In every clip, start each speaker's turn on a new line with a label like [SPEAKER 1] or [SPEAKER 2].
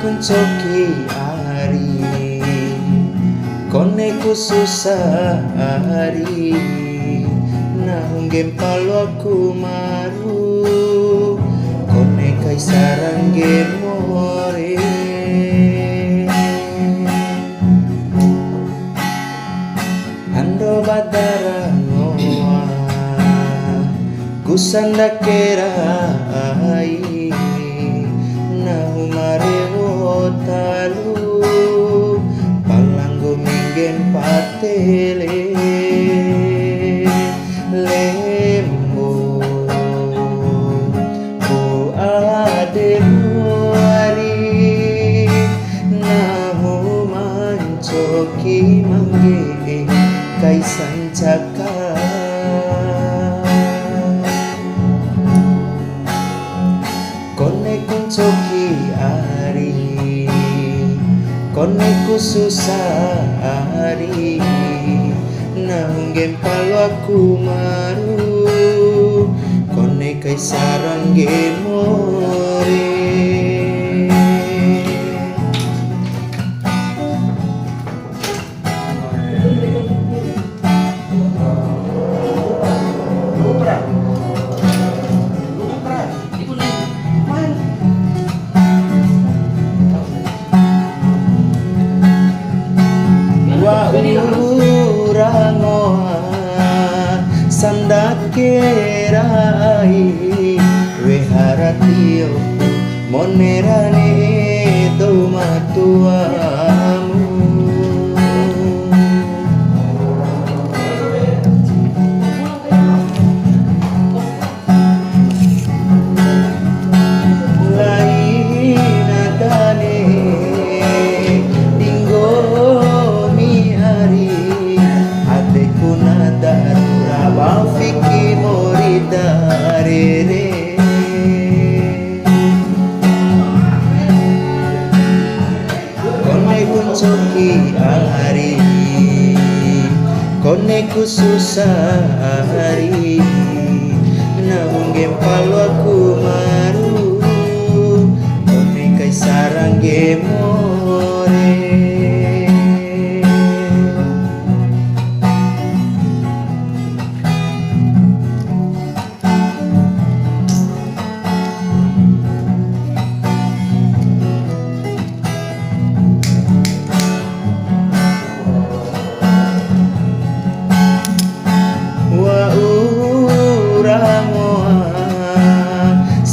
[SPEAKER 1] kuncoki ari kone ku susah ari nang gempalo aku maru kone kaisaran gemore ando badara ngoa kusanda kerai na umarewo talu palanggo minggen patele lembo ku ademu ari namu mancoki mangge kaisan caka kone kuncoki ari kone ku susah ari nang gempalo aku maru kone kaisaran gemore wa urangoa sandakerai we haratio monerane domatuamu laina dane dinggo Bafiki moridarere kone kuncoki ari kone ku susah ari nang gempalo aku maru kone kaisaran gemore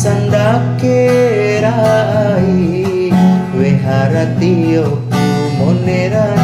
[SPEAKER 1] sandakerai we haratio ku monera